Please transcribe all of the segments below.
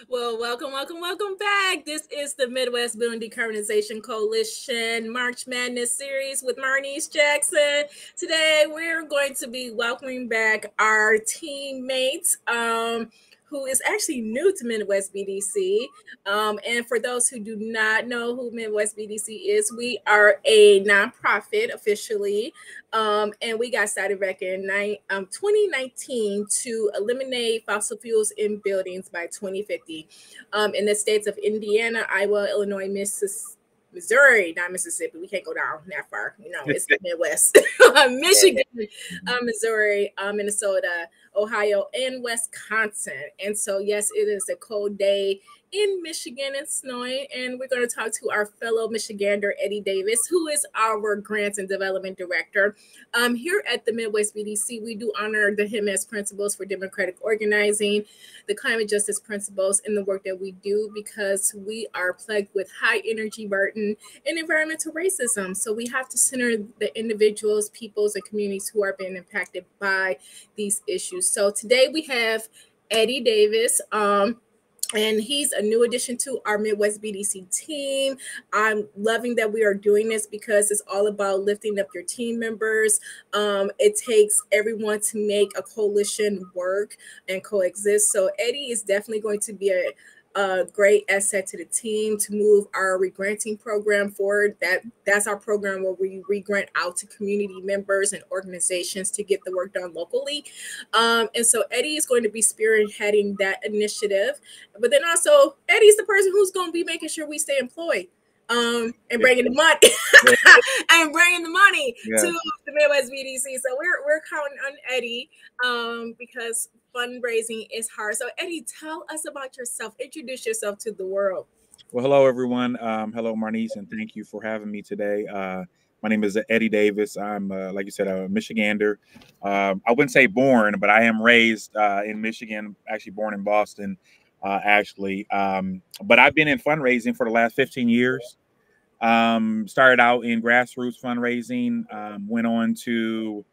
Well, welcome back. This is the Midwest Building Decarbonization Coalition March Madness series with Marnese Jackson. Today, we're going to be welcoming back our teammates, who is actually new to Midwest BDC. And for those who do not know who Midwest BDC is, we are a nonprofit officially. And we got started back in 2019 to eliminate fossil fuels in buildings by 2050 in the states of Indiana, Iowa, Illinois, Missouri, not Mississippi. We can't go down that far. You know, it's the Midwest. Michigan, Missouri, Minnesota, Ohio, and Wisconsin. And so, yes, it is a cold day in Michigan. It's snowing, and we're going to talk to our fellow Michigander, Eddie Davis, who is our Grants and Development Director. Here at the Midwest BDC, we do honor him as principles for democratic organizing, the climate justice principles, and the work that we do because we are plagued with high energy burden and environmental racism. So we have to center the individuals, peoples, and communities who are being impacted by these issues. So today we have Eddie Davis. And he's a new addition to our Midwest BDC team. I'm loving that we are doing this because it's all about lifting up your team members. It takes everyone to make a coalition work and coexist. So Eddie is definitely going to be a great asset to the team to move our regranting program forward. That's our program where we regrant out to community members and organizations to get the work done locally. And so Eddie is going to be spearheading that initiative. But then also Eddie's the person who's going to be making sure we stay employed. And bringing the money to the Midwest BDC. So we're counting on Eddie because fundraising is hard. So Eddie, tell us about yourself. Introduce yourself to the world. Well, hello everyone. Hello Marnese, and thank you for having me today. My name is Eddie Davis. I'm, like you said, a Michigander. I wouldn't say born, but I am raised in Michigan. Actually, born in Boston. But I've been in fundraising for the last 15 years. Started out in grassroots fundraising. Went on to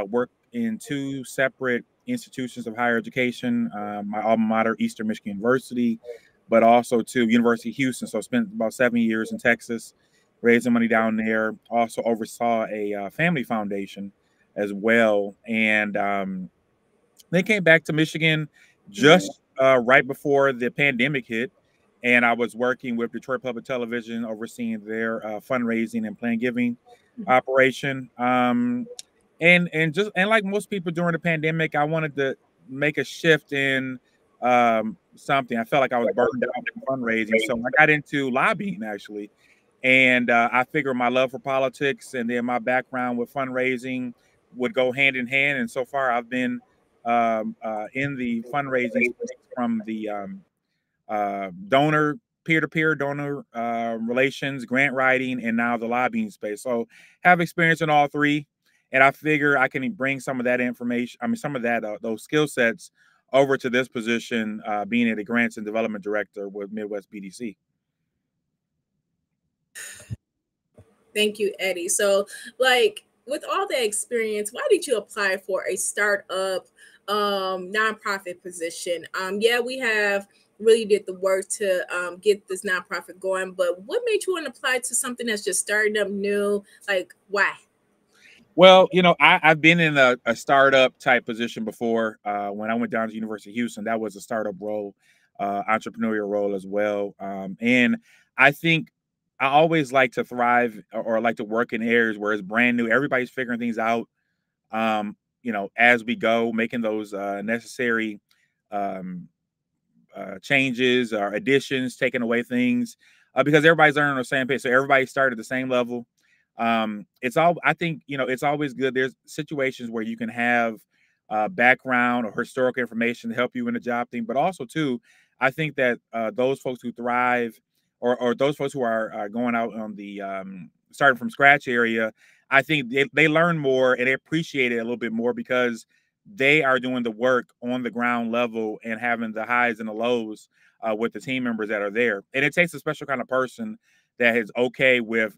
work in two separate institutions of higher education, my alma mater, Eastern Michigan University, but also to University of Houston. So I spent about 7 years in Texas, raising money down there. Also oversaw a family foundation as well. And then came back to Michigan just right before the pandemic hit. And I was working with Detroit Public Television, overseeing their fundraising and plan giving operation. And like most people during the pandemic, I wanted to make a shift in something. I felt like I was burned out from fundraising, so I got into lobbying actually. And I figured my love for politics and then my background with fundraising would go hand in hand. And so far, I've been in the fundraising from the donor, peer-to-peer donor relations, grant writing, and now the lobbying space. So have experience in all three. And I figure I can bring some of that information, some of that, those skill sets over to this position, being a grants and development director with Midwest BDC. Thank you, Eddie. So, with all that experience, why did you apply for a startup nonprofit position? Yeah, we have really did the work to get this nonprofit going, but what made you want to apply to something that's just starting up new? Like, why? Well, I've been in a startup type position before. When I went down to University of Houston, that was a startup role, entrepreneurial role as well. And I think I always like to thrive or like to work in areas where it's brand new. Everybody's figuring things out, as we go, making those necessary changes or additions, taking away things, because everybody's learning on the same pace. So everybody started at the same level. I think, it's always good. There's situations where you can have background or historical information to help you in the job thing, but also too, I think that those folks who thrive or those folks who are going out on the starting from scratch area, I think they learn more and they appreciate it a little bit more because they are doing the work on the ground level and having the highs and the lows with the team members that are there. And it takes a special kind of person that is okay with,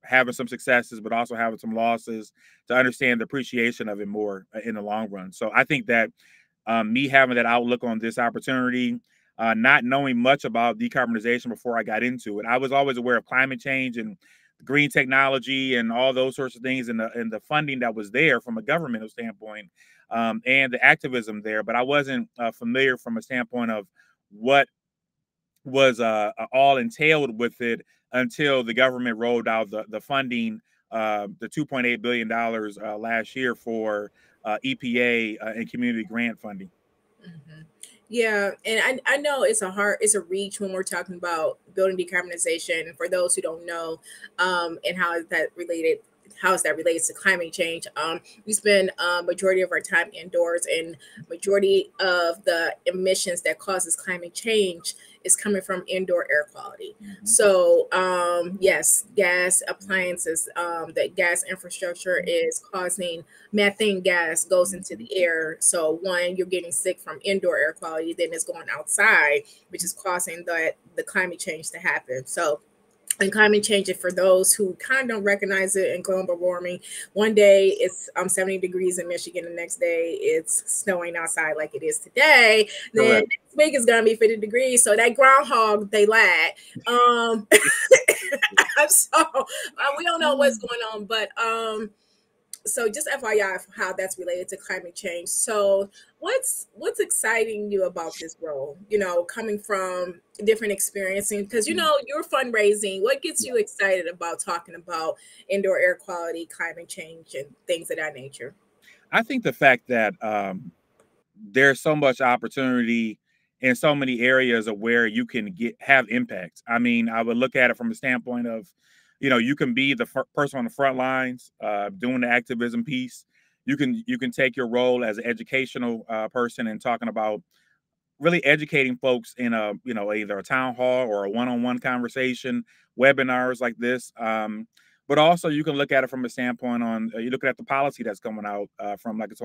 having some successes, but also having some losses to understand the appreciation of it more in the long run. So I think that me having that outlook on this opportunity, not knowing much about decarbonization before I got into it. I was always aware of climate change and green technology and all those sorts of things, and the funding that was there from a governmental standpoint, and the activism there. But I wasn't familiar from a standpoint of what was all entailed with it until the government rolled out the funding, the $2.8 billion last year for EPA and community grant funding. Mm-hmm. Yeah, and I know it's a reach when we're talking about building decarbonization. For those who don't know, and how is that related to climate change? We spend majority of our time indoors, and majority of the emissions that causes climate change is coming from indoor air quality. Mm-hmm. So yes, gas appliances, the gas infrastructure is causing methane gas goes into the air. So one, you're getting sick from indoor air quality, then it's going outside, which is causing the climate change to happen. So, and climate change, for those who kind of don't recognize it, and global warming, one day it's 70 degrees in Michigan, the next day it's snowing outside like it is today. Then next week it's gonna be 50 degrees. So that groundhog, they lag. So we don't know what's going on, but so just FYI how that's related to climate change. So what's exciting you about this role, coming from different experiencing, because you're fundraising. What gets you excited about talking about indoor air quality, climate change, and things of that nature? I think the fact that there's so much opportunity in so many areas of where you can have impact. I mean, I would look at it from a standpoint of, you can be the person on the front lines doing the activism piece. You can take your role as an educational person and talking about really educating folks in either a town hall or a one-on-one conversation, webinars like this. But also you can look at it from a standpoint on you're looking at the policy that's coming out from, like, it's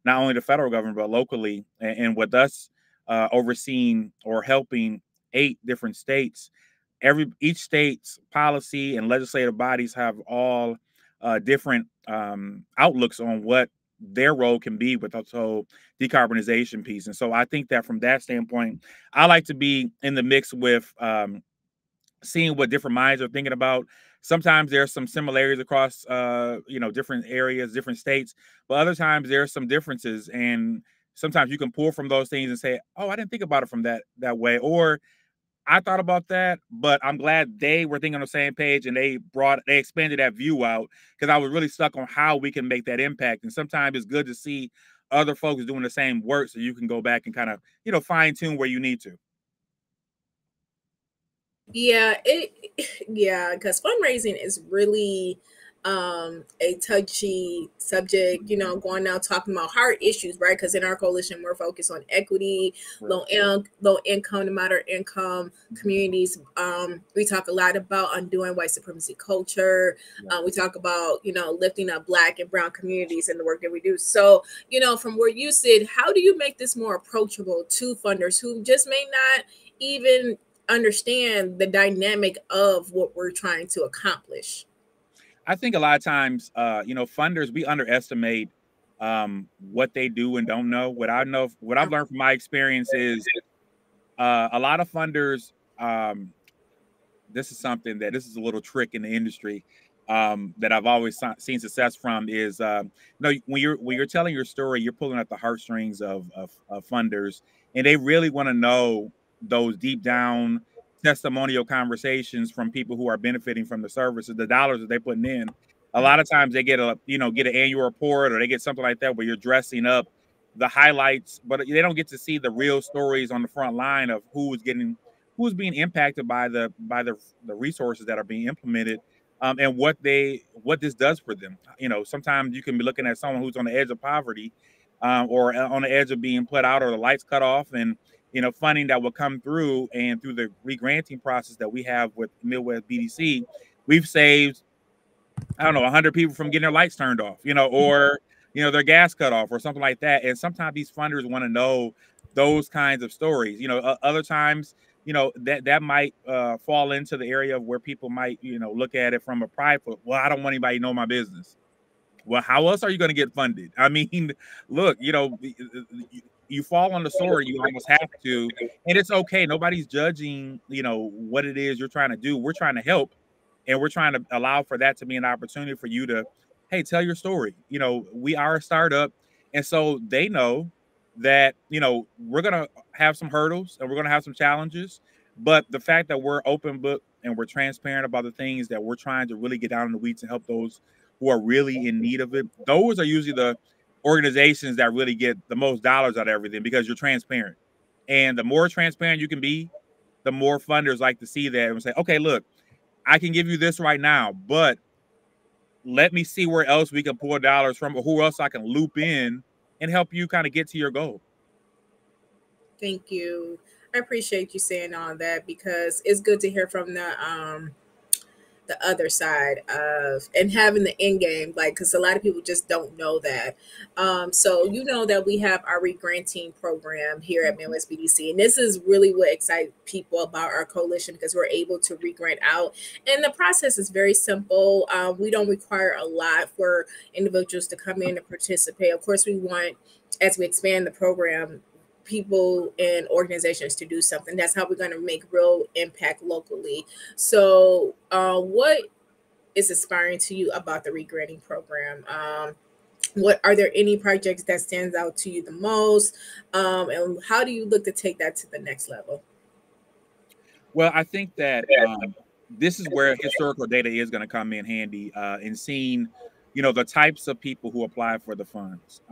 not only the federal government but locally, and with us overseeing or helping 8 different states. Each state's policy and legislative bodies have all different outlooks on what their role can be with the whole decarbonization piece. And so I think that from that standpoint, I like to be in the mix with seeing what different minds are thinking about. Sometimes there's some similarities across different areas, different states, but other times there's some differences, and sometimes you can pull from those things and say, oh, I didn't think about it from that way, or I thought about that, but I'm glad they were thinking on the same page and they expanded that view out, because I was really stuck on how we can make that impact. And sometimes it's good to see other folks doing the same work so you can go back and kind of, fine tune where you need to. Yeah, because fundraising is really a touchy subject, going out talking about hard issues, right? Because in our coalition we're focused on equity, low income to moderate income communities. We talk a lot about undoing white supremacy culture. We talk about lifting up Black and brown communities in the work that we do. So from where you sit, how do you make this more approachable to funders who just may not even understand the dynamic of what we're trying to accomplish? I think a lot of times, funders, we underestimate what they do and don't know. What I've learned from my experience is a lot of funders. This is a little trick in the industry that I've always seen success from is when you're telling your story, you're pulling at the heartstrings of funders, and they really want to know those deep down testimonial conversations from people who are benefiting from the services, the dollars that they're putting in. A lot of times they get an annual report, or they get something like that where you're dressing up the highlights, but they don't get to see the real stories on the front line of who's being impacted by the resources that are being implemented, and what this does for them. Sometimes you can be looking at someone who's on the edge of poverty, or on the edge of being put out, or the lights cut off, and funding that will come through, and through the re-granting process that we have with Midwest BDC, we've saved, I don't know, 100 people from getting their lights turned off, or their gas cut off or something like that. And sometimes these funders want to know those kinds of stories. Other times, that might fall into the area of where people might, look at it from a prideful, well, I don't want anybody to know my business. Well, how else are you going to get funded? I mean, look, you fall on the sword, you almost have to, and it's okay. Nobody's judging, what it is you're trying to do. We're trying to help, and we're trying to allow for that to be an opportunity for you to, hey, tell your story. We are a startup, and so they know that we're gonna have some hurdles and we're gonna have some challenges, but the fact that we're open book and we're transparent about the things that we're trying to really get down in the weeds and help those who are really in need of it, those are usually the organizations that really get the most dollars out of everything, because you're transparent. And the more transparent you can be, the more funders like to see that and say, okay, look, I can give you this right now, but let me see where else we can pull dollars from, or who else I can loop in and help you kind of get to your goal. Thank you. I appreciate you saying all that, because it's good to hear from the other side of, and having the end game, like, because a lot of people just don't know that. So that we have our regranting program here at Midwest BDC, and this is really what excites people about our coalition, because we're able to regrant out, and the process is very simple. We don't require a lot for individuals to come in and participate. Of course, we want, as we expand the program, people and organizations to do something. That's how we're going to make real impact locally. So what is inspiring to you about the regranting program? What are there any projects that stands out to you the most, and how do you look to take that to the next level? Well, I think that this is where historical data is going to come in handy, in seeing the types of people who apply for the funds.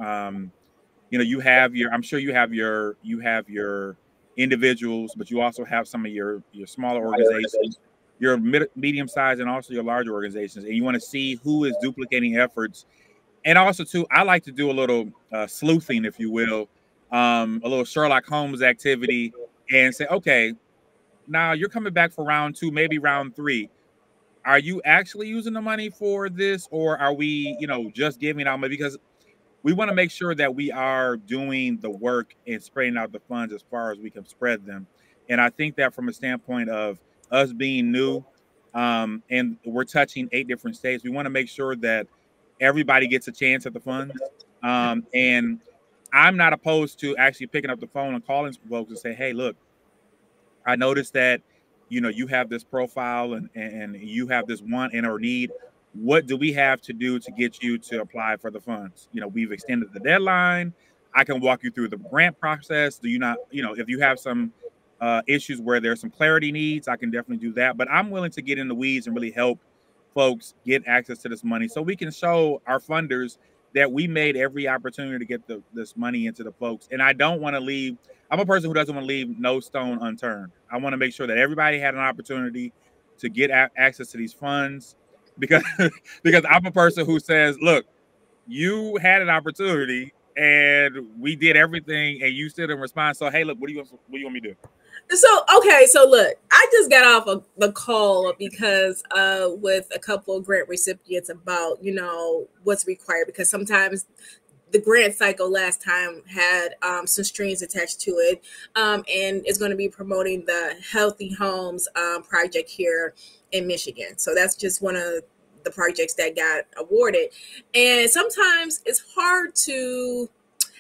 You have I'm sure you have your individuals, but you also have some of your smaller organizations, your medium sized, and also your larger organizations, and you want to see who is duplicating efforts. And also too, I like to do a little sleuthing, if you will, a little Sherlock Holmes activity, and say, okay, now you're coming back for round 2, maybe round 3. Are you actually using the money for this, or are we, just giving out money? Because we want to make sure that we are doing the work and spreading out the funds as far as we can spread them. And I think that from a standpoint of us being new, and we're touching 8 different states, we want to make sure that everybody gets a chance at the funds. And I'm not opposed to actually picking up the phone and calling some folks and say, hey, look, I noticed that you have this profile and you have this want and or need. What do we have to do to get you to apply for the funds? We've extended the deadline. I can walk you through the grant process. Do you not, if you have some issues where there's some clarity needs, I can definitely do that. But I'm willing to get in the weeds and really help folks get access to this money, so we can show our funders that we made every opportunity to get this money into the folks. And I don't want to leave. I'm a person who doesn't want to leave no stone unturned. I want to make sure that everybody had an opportunity to get access to these funds, because because I'm a person who says, look, you had an opportunity and we did everything and you still didn't respond. So hey, look, what do you want me to do? So, okay, so look, I just got off of the call because with a couple of grant recipients about, what's required, because sometimes the grant cycle last time had some strings attached to it, and it's going to be promoting the Healthy Homes project here in Michigan. So that's just one of the projects that got awarded. And sometimes it's hard to,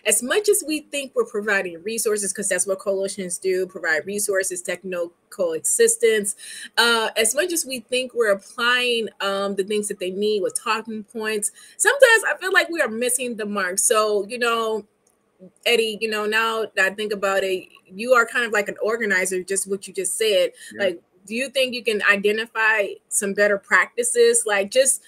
as much as we think we're providing resources, because that's what coalitions do, provide resources, technical assistance, as much as we think we're applying the things that they need with talking points, sometimes I feel like we are missing the mark. So, Eddie, now that I think about it, you are kind of like an organizer, just what you just said. Yeah. Like, do you think you can identify some better practices? Like, just,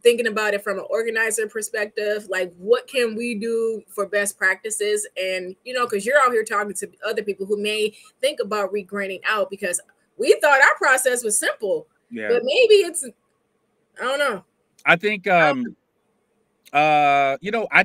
thinking about it from an organizer perspective, like what can we do for best practices? And, because you're out here talking to other people who may think about regranting out, because we thought our process was simple, but maybe it's, I don't know. I think, I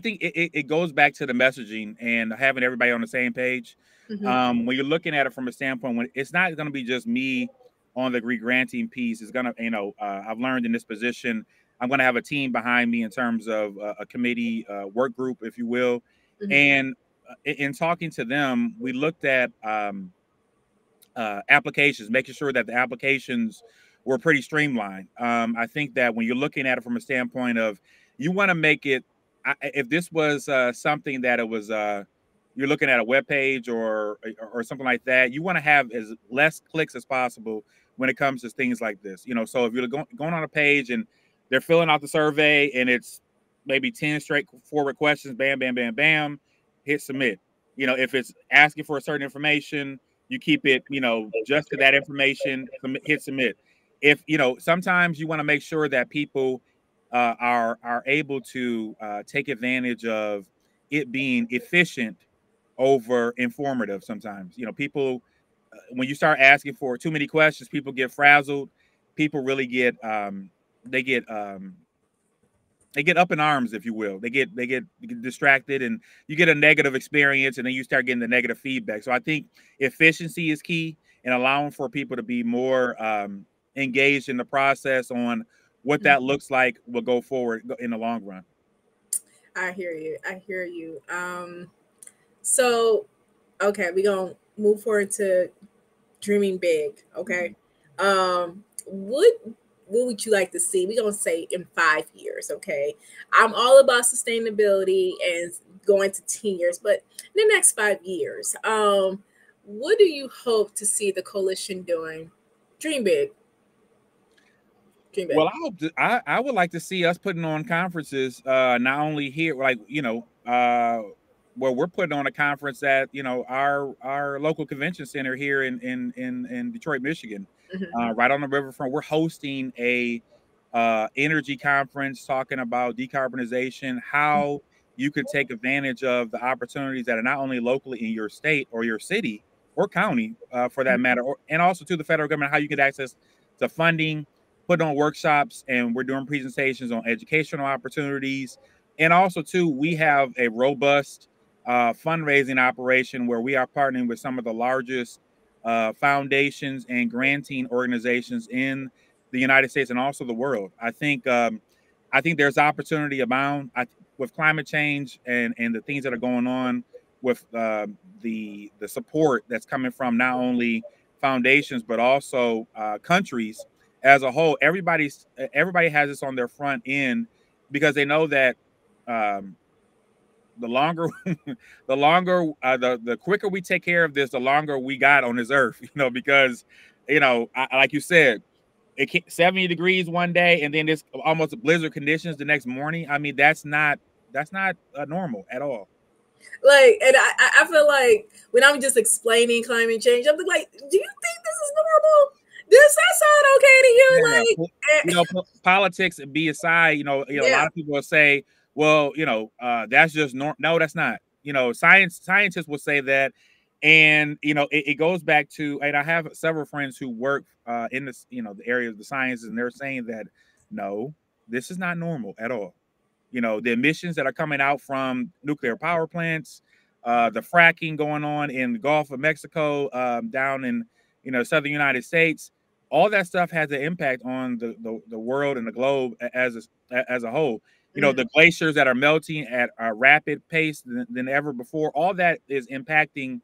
think it goes back to the messaging and having everybody on the same page. Mm-hmm. When you're looking at it from a standpoint, when it's not going to be just me on the regranting piece, it's going to, I've learned in this position, I'm going to have a team behind me in terms of a committee work group, if you will. Mm-hmm. And in talking to them, we looked at applications, making sure that the applications were pretty streamlined. I think that when you're looking at it from a standpoint of, you want to make it, if this was something that it was, you're looking at a web page or something like that, you want to have as less clicks as possible when it comes to things like this. So if you're going on a page and they're filling out the survey and it's maybe 10 straightforward questions, bam, bam, bam, bam, hit submit. If it's asking for a certain information, you keep it, just to that information, hit submit. If, sometimes you want to make sure that people are able to take advantage of it being efficient over informative. Sometimes, people, when you start asking for too many questions, people get frazzled. People really get, they get, they get up in arms, if you will. They get distracted, and you get a negative experience, and then you start getting the negative feedback. So I think efficiency is key, and allowing for people to be more engaged in the process on what that looks like will go forward in the long run. I hear you. I hear you. So, okay, we're going to move forward to dreaming big. Okay. What would you like to see? We're going to say in 5 years. Okay. I'm all about sustainability and going to 10 years, but in the next 5 years, what do you hope to see the coalition doing? Dream big. Dream big. Well, I would like to see us putting on conferences, not only here, like, where we're putting on a conference at, our local convention center here in Detroit, Michigan, right on the riverfront. We're hosting a energy conference talking about decarbonization, how you can take advantage of the opportunities that are not only locally in your state or your city or county, for that matter, and also to the federal government, how you get access to funding, putting on workshops, and we're doing presentations on educational opportunities. And also, too, we have a robust fundraising operation where we are partnering with some of the largest foundations and granting organizations in the United States and also the world. I think there's opportunity abound with climate change and the things that are going on with the support that's coming from not only foundations but also countries as a whole. Everybody has this on their front end because they know that the longer the quicker we take care of this, the longer we got on this earth, because like you said, it 70 degrees one day and then it's almost blizzard conditions the next morning. I mean, that's not normal at all. Like, and I feel like when I'm just explaining climate change, I'm like, do you think this is normal? Does that sound okay to you? Like, politics be aside, a lot of people will say, well, that's just no, that's not. Scientists will say that, and it goes back to, and I have several friends who work in this, the area of the sciences, and they're saying that no, this is not normal at all. The emissions that are coming out from nuclear power plants, the fracking going on in the Gulf of Mexico, down in southern United States, all that stuff has an impact on the world and the globe as a whole. The glaciers that are melting at a rapid pace than ever before, all that is impacting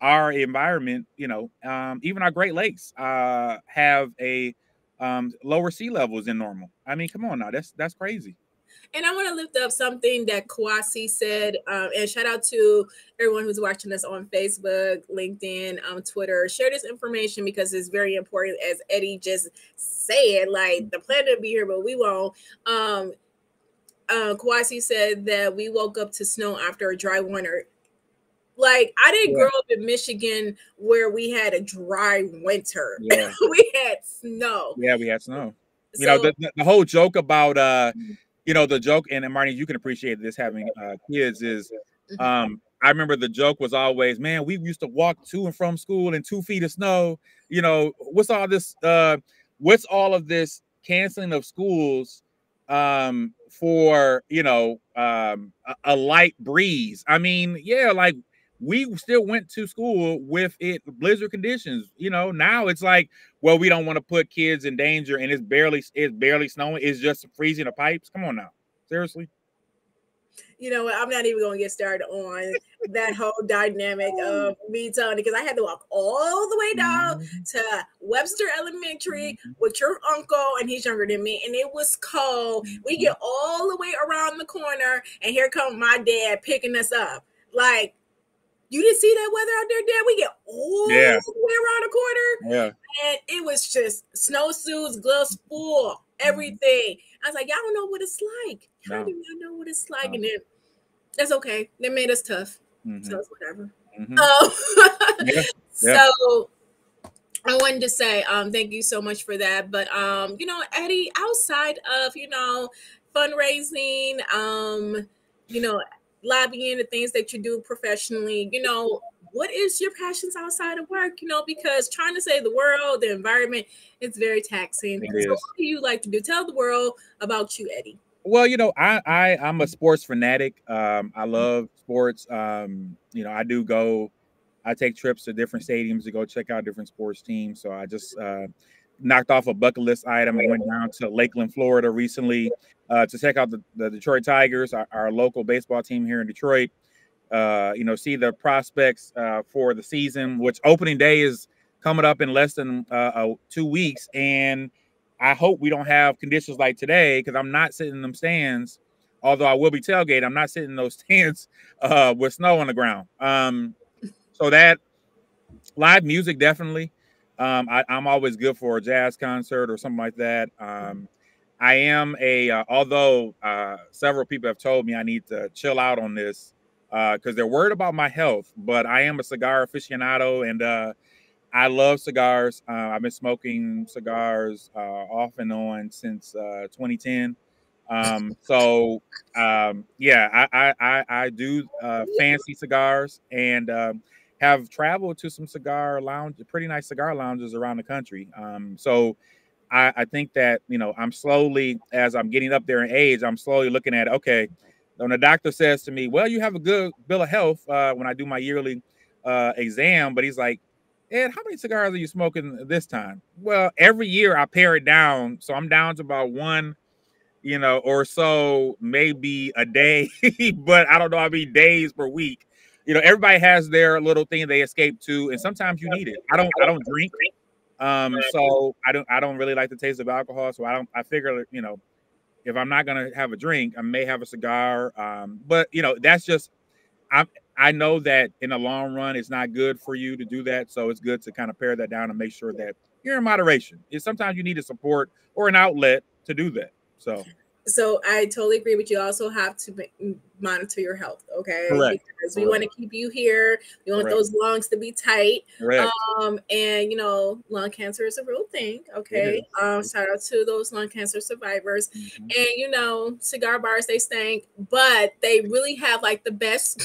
our environment. Even our Great Lakes have a lower sea levels than normal. I mean, come on now, that's crazy. And I want to lift up something that Kwasi said, and shout out to everyone who's watching us on Facebook, LinkedIn, Twitter. Share this information because it's very important. As Eddie just said, like, the planet will be here, but we won't. Kwasi said that we woke up to snow after a dry winter. Like, I didn't grow up in Michigan where we had a dry winter. Yeah. We had snow. Yeah, we had snow. So, the whole joke about the joke, and Marnese, you can appreciate this having kids, is I remember the joke was always, man, we used to walk to and from school in 2 feet of snow. What's all of this canceling of schools for a light breeze? I mean, yeah, like, we still went to school with it blizzard conditions. Now it's like, well, we don't want to put kids in danger, and it's barely snowing. It's just freezing the pipes. Come on now, seriously. You know what? I'm not even going to get started on that whole dynamic of me telling it, because I had to walk all the way down to Webster Elementary with your uncle, and he's younger than me, and it was cold. We get all the way around the corner, and here comes my dad picking us up. Like, You didn't see that weather out there, Dad? We get all the way around the corner. Yeah. And it was just snowsuits, gloves full, everything. I was like, y'all don't know what it's like. How do y'all know what it's like? And then that's okay. They made us tough. So it's whatever. So I wanted to say thank you so much for that. But you know, Eddie, outside of, you know, fundraising, you know, lobbying, the things that you do professionally, you know, what is your passions outside of work? You know, because trying to save the world, the environment, it's very taxing. So what do you like to do? Tell the world about you, Eddie. Well, you know, I'm a sports fanatic. I love sports. You know, I take trips to different stadiums to go check out different sports teams. So I just knocked off a bucket list item and went down to Lakeland, Florida recently to check out the Detroit Tigers, our local baseball team here in Detroit. You know, see the prospects for the season, which opening day is coming up in less than 2 weeks. And I hope we don't have conditions like today, because I'm not sitting in them stands. Although I will be tailgating, I'm not sitting in those stands with snow on the ground. So that live music, definitely. I'm always good for a jazz concert or something like that. I am although several people have told me I need to chill out on this because they're worried about my health, but I am a cigar aficionado, and I love cigars. I've been smoking cigars off and on since 2010. Yeah, I do fancy cigars, and have traveled to some pretty nice cigar lounges around the country. So I think that, you know, I'm slowly, as I'm getting up there in age, I'm slowly looking at, okay, when the doctor says to me, well, you have a good bill of health when I do my yearly exam, but he's like, Ed, how many cigars are you smoking this time? Well, every year I pare it down. So I'm down to about one, you know, or so, maybe a day, but I don't know how many days per week. You know, everybody has their little thing they escape to, and sometimes you need it. I don't drink. So I don't really like the taste of alcohol. So I figure, you know, if I'm not gonna have a drink, I may have a cigar. But you know, that's just I know that in the long run it's not good for you to do that. So it's good to kind of pare that down and make sure that you're in moderation. Sometimes you need a support or an outlet to do that. So I totally agree with you. Also have to monitor your health, okay? Correct. Because we want to keep you here. We want those lungs to be tight. And you know, lung cancer is a real thing, okay? Shout out to those lung cancer survivors. And you know, cigar bars, they stink, but they really have like the best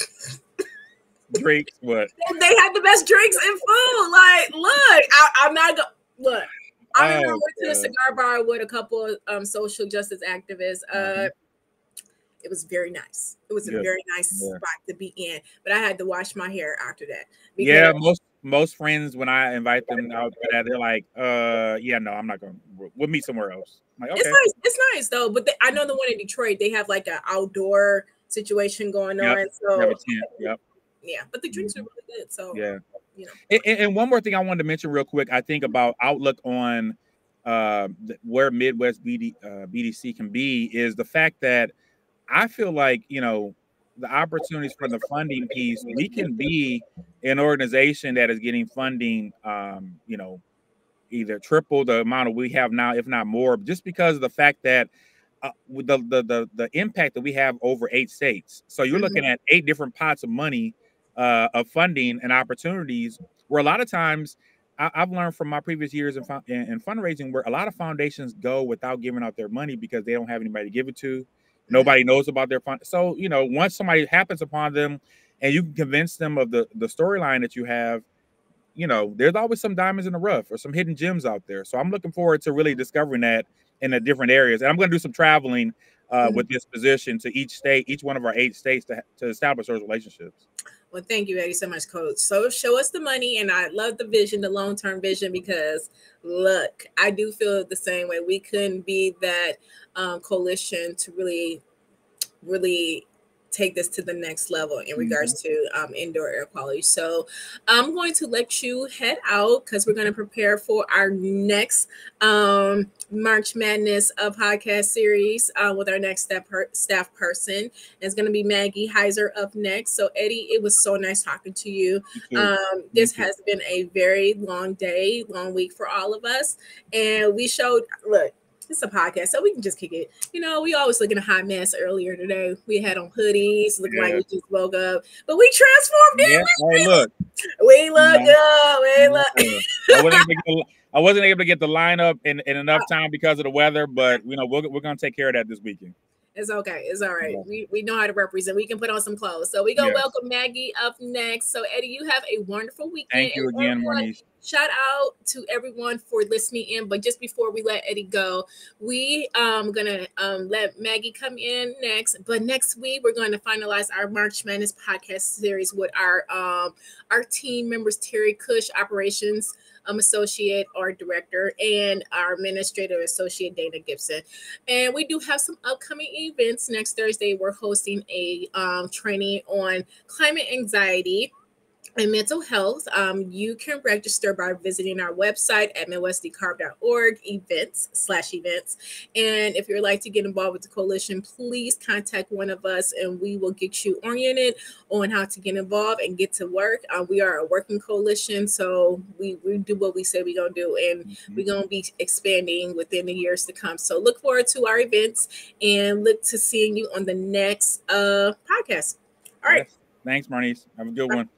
drinks. What? They have the best drinks and food. Like, look, I'm not gonna look. I remember I went to the cigar bar with a couple of social justice activists. It was very nice. It was a very nice spot to be in, but I had to wash my hair after that. Yeah, most friends, when I invite them out to that, they're like, yeah, no, I'm not going. We'll meet somewhere else. I'm like, okay. It's nice though. But I know the one in Detroit, they have like an outdoor situation going on. So yeah, but the drinks are really good. So yeah. You know. And one more thing I wanted to mention real quick, I think about outlook on where Midwest BDC can be, is the fact that I feel like, you know, the opportunities for the funding piece, we can be an organization that is getting funding, you know, either triple the amount of we have now, if not more, just because of the fact that the impact that we have over 8 states. So you're looking at 8 different pots of money of funding and opportunities, where a lot of times I've learned from my previous years in fundraising, where a lot of foundations go without giving out their money because they don't have anybody to give it to. Nobody knows about their fund. So, you know, once somebody happens upon them and you can convince them of the storyline that you have, you know, there's always some diamonds in the rough or some hidden gems out there. So I'm looking forward to really discovering that in the different areas. And I'm going to do some traveling with this position to each state, each one of our 8 states to establish those relationships. Well, thank you, Eddie, so much, Coach. So show us the money, and I love the vision, the long-term vision, because look, I do feel the same way. We couldn't be that coalition to really take this to the next level in regards to indoor air quality. So I'm going to let you head out because we're going to prepare for our next March Madness podcast series with our next staff person. It's going to be Maggie Heiser up next. So Eddie, it was so nice talking to you. This has been a very long day, long week for all of us. And we showed, look, it's a podcast, so we can just kick it. You know, we always looking a hot mess earlier today. We had on hoodies, looking like we just woke up, but we transformed it. Hey, look. We look good. We look. I wasn't able to get the lineup in enough time because of the weather, but you know, we're gonna take care of that this weekend. It's okay. It's all right. Yeah. We know how to represent. We can put on some clothes. So we go welcome Maggie up next. So Eddie, you have a wonderful weekend. Thank you again, Marnese. Shout out to everyone for listening in. But just before we let Eddie go, we gonna let Maggie come in next. But next week we're going to finalize our March Madness podcast series with our team members, Terry Cush, operations associate or director, and our administrative associate, Dana Gibson. And we do have some upcoming events. Next Thursday, we're hosting a training on climate anxiety and mental health. You can register by visiting our website at midwestdecarb.org events/events. And if you'd like to get involved with the coalition, please contact one of us and we will get you oriented on how to get involved and get to work. We are a working coalition, so we do what we say we're going to do, and we're going to be expanding within the years to come. So look forward to our events and look to seeing you on the next podcast. All right. Thanks, Marnese. Have a good one.